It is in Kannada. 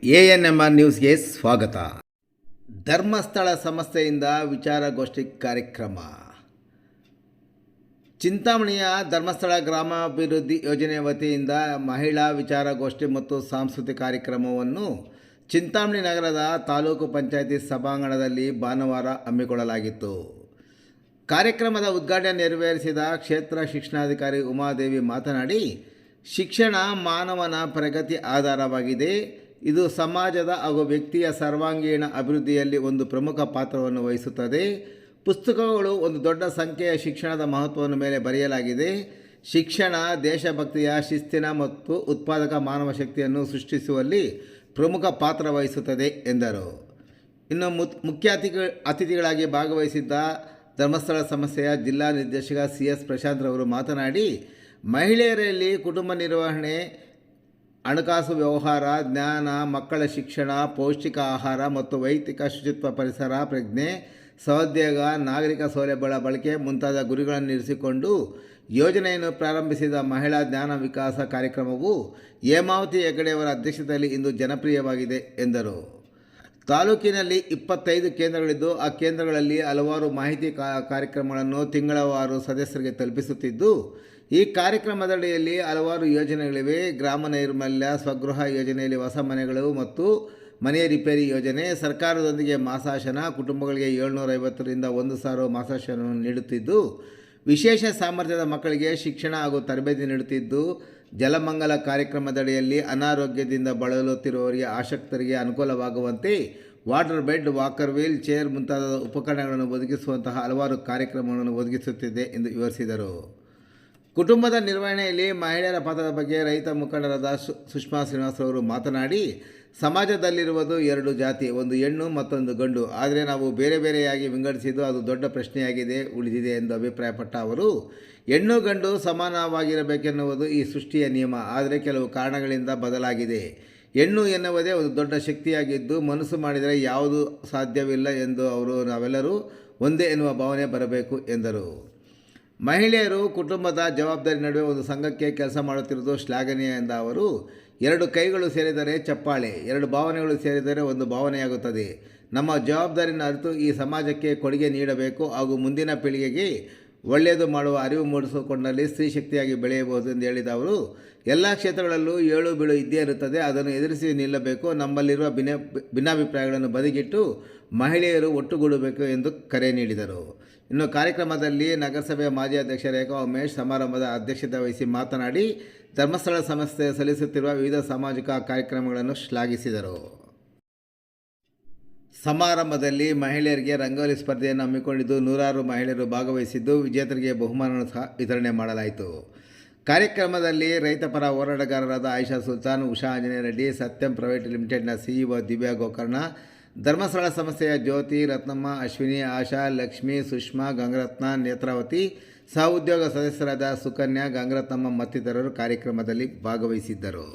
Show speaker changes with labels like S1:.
S1: ANMR ನ್ಯೂಸ್ಗೆ ಸ್ವಾಗತ. ಧರ್ಮಸ್ಥಳ ಸಂಸ್ಥೆಯಿಂದ ವಿಚಾರಗೋಷ್ಠಿ ಕಾರ್ಯಕ್ರಮ. ಚಿಂತಾಮಣಿಯ ಧರ್ಮಸ್ಥಳ ಗ್ರಾಮಾಭಿವೃದ್ಧಿ ಯೋಜನೆ ವತಿಯಿಂದ ಮಹಿಳಾ ವಿಚಾರಗೋಷ್ಠಿ ಮತ್ತು ಸಾಂಸ್ಕೃತಿಕ ಕಾರ್ಯಕ್ರಮವನ್ನು ಚಿಂತಾಮಣಿ ನಗರದ ತಾಲೂಕು ಪಂಚಾಯಿತಿ ಸಭಾಂಗಣದಲ್ಲಿ ಭಾನುವಾರ ಹಮ್ಮಿಕೊಳ್ಳಲಾಗಿತ್ತು. ಕಾರ್ಯಕ್ರಮದ ಉದ್ಘಾಟನೆ ನೆರವೇರಿಸಿದ ಕ್ಷೇತ್ರ ಶಿಕ್ಷಣಾಧಿಕಾರಿ ಉಮಾದೇವಿ ಮಾತನಾಡಿ, ಶಿಕ್ಷಣ ಮಾನವನ ಪ್ರಗತಿ ಆಧಾರವಾಗಿದೆ. ಇದು ಸಮಾಜದ ಹಾಗೂ ವ್ಯಕ್ತಿಯ ಸರ್ವಾಂಗೀಣ ಅಭಿವೃದ್ಧಿಯಲ್ಲಿ ಒಂದು ಪ್ರಮುಖ ಪಾತ್ರವನ್ನು ವಹಿಸುತ್ತದೆ. ಪುಸ್ತಕಗಳು ಒಂದು ದೊಡ್ಡ ಸಂಖ್ಯೆಯ ಶಿಕ್ಷಣದ ಮಹತ್ವವನ್ನು ಮೇಲೆ ಬರೆಯಲಾಗಿದೆ. ಶಿಕ್ಷಣ ದೇಶಭಕ್ತಿಯ, ಶಿಸ್ತಿನ ಮತ್ತು ಉತ್ಪಾದಕ ಮಾನವ ಶಕ್ತಿಯನ್ನು ಸೃಷ್ಟಿಸುವಲ್ಲಿ ಪ್ರಮುಖ ಪಾತ್ರ ವಹಿಸುತ್ತದೆ ಎಂದರು. ಇನ್ನು ಮುಖ್ಯ ಅತಿಥಿಗಳಾಗಿ ಭಾಗವಹಿಸಿದ್ದ ಧರ್ಮಸ್ಥಳ ಸಂಸ್ಥೆಯ ಜಿಲ್ಲಾ ನಿರ್ದೇಶಕ CS ಪ್ರಶಾಂತ್ ರವರು ಮಾತನಾಡಿ, ಮಹಿಳೆಯರಲ್ಲಿ ಕುಟುಂಬ ನಿರ್ವಹಣೆ, ಹಣಕಾಸು ವ್ಯವಹಾರ, ಜ್ಞಾನ, ಮಕ್ಕಳ ಶಿಕ್ಷಣ, ಪೌಷ್ಟಿಕ ಆಹಾರ ಮತ್ತು ವೈಯಕ್ತಿಕ ಶುಚಿತ್ವ, ಪರಿಸರ ಪ್ರಜ್ಞೆ, ಸಹೋದ್ಯೋಗ, ನಾಗರಿಕ ಸೌಲಭ್ಯಗಳ ಬಳಕೆ ಮುಂತಾದ ಗುರಿಗಳನ್ನು ಇರಿಸಿಕೊಂಡು ಯೋಜನೆಯನ್ನು ಪ್ರಾರಂಭಿಸಿದ ಮಹಿಳಾ ಜ್ಞಾನ ವಿಕಾಸ ಕಾರ್ಯಕ್ರಮವು ಹೇಮಾವತಿ ಹೆಗಡೆಯವರ ಅಧ್ಯಕ್ಷತೆಯಲ್ಲಿ ಇಂದು ಜನಪ್ರಿಯವಾಗಿದೆ ಎಂದರು. ತಾಲೂಕಿನಲ್ಲಿ 25 ಕೇಂದ್ರಗಳಿದ್ದು, ಆ ಕೇಂದ್ರಗಳಲ್ಲಿ ಹಲವಾರು ಮಾಹಿತಿ ಕಾರ್ಯಕ್ರಮಗಳನ್ನು ತಿಂಗಳವಾರು ಸದಸ್ಯರಿಗೆ ತಲುಪಿಸುತ್ತಿದ್ದು, ಈ ಕಾರ್ಯಕ್ರಮದಡಿಯಲ್ಲಿ ಹಲವಾರು ಯೋಜನೆಗಳಿವೆ. ಗ್ರಾಮ ನೈರ್ಮಲ್ಯ, ಸ್ವಗೃಹ ಯೋಜನೆಯಲ್ಲಿ ಹೊಸ ಮನೆಗಳು ಮತ್ತು ಮನೆ ರಿಪೇರಿ ಯೋಜನೆ, ಸರ್ಕಾರದೊಂದಿಗೆ ಮಾಸಾಶನ, ಕುಟುಂಬಗಳಿಗೆ 750ರಿಂದ 1,000 ಮಾಸಾಶನವನ್ನು ನೀಡುತ್ತಿದ್ದು, ವಿಶೇಷ ಸಾಮರ್ಥ್ಯದ ಮಕ್ಕಳಿಗೆ ಶಿಕ್ಷಣ ಹಾಗೂ ತರಬೇತಿ ನೀಡುತ್ತಿದ್ದು, ಜಲಮಂಗಲ ಕಾರ್ಯಕ್ರಮದಡಿಯಲ್ಲಿ ಅನಾರೋಗ್ಯದಿಂದ ಬಳಲುತ್ತಿರುವವರಿಗೆ, ಆಸಕ್ತರಿಗೆ ಅನುಕೂಲವಾಗುವಂತೆ water bed, walker wheel chair ಮುಂತಾದ ಉಪಕರಣಗಳನ್ನು ಒದಗಿಸುವಂತಹ ಹಲವಾರು ಕಾರ್ಯಕ್ರಮಗಳನ್ನು ಒದಗಿಸುತ್ತಿದೆ ಎಂದು ವಿವರಿಸಿದರು. ಕುಟುಂಬದ ನಿರ್ವಹಣೆಯಲ್ಲಿ ಮಹಿಳೆಯರ ಪಾತ್ರದ ಬಗ್ಗೆ ರೈತ ಮುಖಂಡರಾದ ಸುಷ್ಮಾ ಶ್ರೀನಿವಾಸರವರು ಮಾತನಾಡಿ, ಸಮಾಜದಲ್ಲಿರುವುದು 2 ಜಾತಿ, ಒಂದು ಹೆಣ್ಣು ಮತ್ತೊಂದು ಗಂಡು. ಆದರೆ ನಾವು ಬೇರೆ ಬೇರೆಯಾಗಿ ವಿಂಗಡಿಸಿದ್ದು ಅದು ದೊಡ್ಡ ಪ್ರಶ್ನೆಯಾಗಿದೆ ಉಳಿದಿದೆ ಎಂದು ಅಭಿಪ್ರಾಯಪಟ್ಟ ಅವರು, ಹೆಣ್ಣು ಗಂಡು ಸಮಾನವಾಗಿರಬೇಕೆನ್ನುವುದು ಈ ಸೃಷ್ಟಿಯ ನಿಯಮ. ಆದರೆ ಕೆಲವು ಕಾರಣಗಳಿಂದ ಬದಲಾಗಿದೆ. ಹೆಣ್ಣು ಎನ್ನುವುದೇ ಒಂದು ದೊಡ್ಡ ಶಕ್ತಿಯಾಗಿದ್ದು, ಮನಸ್ಸು ಮಾಡಿದರೆ ಯಾವುದು ಸಾಧ್ಯವಿಲ್ಲ ಎಂದು ನಾವೆಲ್ಲರೂ ಒಂದೇ ಎನ್ನುವ ಭಾವನೆ ಬರಬೇಕು ಎಂದರು. ಮಹಿಳೆಯರು ಕುಟುಂಬದ ಜವಾಬ್ದಾರಿ ನಡುವೆ ಒಂದು ಸಂಘಕ್ಕೆ ಕೆಲಸ ಮಾಡುತ್ತಿರುವುದು ಶ್ಲಾಘನೀಯ ಎಂದ ಅವರು, 2 ಕೈಗಳು ಸೇರಿದರೆ ಚಪ್ಪಾಳೆ, 2 ಭಾವನೆಗಳು ಸೇರಿದರೆ ಒಂದು ಭಾವನೆಯಾಗುತ್ತದೆ. ನಮ್ಮ ಜವಾಬ್ದಾರಿಯನ್ನು ಅರಿತು ಈ ಸಮಾಜಕ್ಕೆ ಕೊಡುಗೆ ನೀಡಬೇಕು ಹಾಗೂ ಮುಂದಿನ ಪೀಳಿಗೆಗೆ ಒಳ್ಳೆಯದು ಮಾಡುವ ಅರಿವು ಮೂಡಿಸಿಕೊಂಡಲ್ಲಿ ಸ್ತ್ರೀ ಶಕ್ತಿಯಾಗಿ ಬೆಳೆಯಬಹುದು ಎಂದು ಹೇಳಿದ ಅವರು, ಎಲ್ಲ ಕ್ಷೇತ್ರಗಳಲ್ಲೂ ಏಳು ಬೀಳು ಇದ್ದೇ ಇರುತ್ತದೆ, ಅದನ್ನು ಎದುರಿಸಿ ನಿಲ್ಲಬೇಕು. ನಮ್ಮಲ್ಲಿರುವ ಭಿನ್ನಾಭಿಪ್ರಾಯಗಳನ್ನು ಬದಿಗಿಟ್ಟು ಮಹಿಳೆಯರು ಒಟ್ಟುಗೂಡಬೇಕು ಎಂದು ಕರೆ ನೀಡಿದರು. ಇನ್ನು ಕಾರ್ಯಕ್ರಮದಲ್ಲಿ ನಗರಸಭೆಯ ಮಾಜಿ ಅಧ್ಯಕ್ಷ ರೇಖಾ ಉಮೇಶ್ ಸಮಾರಂಭದ ಅಧ್ಯಕ್ಷತೆ ವಹಿಸಿ ಮಾತನಾಡಿ, ಧರ್ಮಸ್ಥಳ ಸಂಸ್ಥೆ ಸಲ್ಲಿಸುತ್ತಿರುವ ವಿವಿಧ ಸಾಮಾಜಿಕ ಕಾರ್ಯಕ್ರಮಗಳನ್ನು ಶ್ಲಾಘಿಸಿದರು. ಸಮಾರಂಭದಲ್ಲಿ ಮಹಿಳೆಯರಿಗೆ ರಂಗೋಲಿ ಸ್ಪರ್ಧೆಯನ್ನು ಹಮ್ಮಿಕೊಂಡಿದ್ದು, 100 ಮಹಿಳೆಯರು ಭಾಗವಹಿಸಿದ್ದು, ವಿಜೇತರಿಗೆ ಬಹುಮಾನವನ್ನು ಸಹ ವಿತರಣೆ ಮಾಡಲಾಯಿತು. ಕಾರ್ಯಕ್ರಮದಲ್ಲಿ ರೈತಪರ ಹೋರಾಟಗಾರರಾದ ಆಯಿಷಾ ಸುಲ್ತಾನ್, ಉಷಾ ಆಂಜನೇಯ ರೆಡ್ಡಿ, ಸತ್ಯಂ ಪ್ರೈವೇಟ್ ಲಿಮಿಟೆಡ್ನ CEO ದಿವ್ಯಾ ಗೋಕರ್ಣ, ಧರ್ಮಸ್ಥಳ ಸಂಸ್ಥೆಯ ಜ್ಯೋತಿ, ರತ್ನಮ್ಮ, ಅಶ್ವಿನಿ, ಆಶಾ, ಲಕ್ಷ್ಮಿ, ಸುಷ್ಮಾ, ಗಂಗರತ್ನ, ನೇತ್ರಾವತಿ, ಸಹ ಉದ್ಯೋಗ ಸದಸ್ಯರಾದ ಸುಕನ್ಯಾ, ಗಂಗರತ್ನಮ್ಮ ಮತ್ತಿತರರು ಕಾರ್ಯಕ್ರಮದಲ್ಲಿ ಭಾಗವಹಿಸಿದ್ದರು.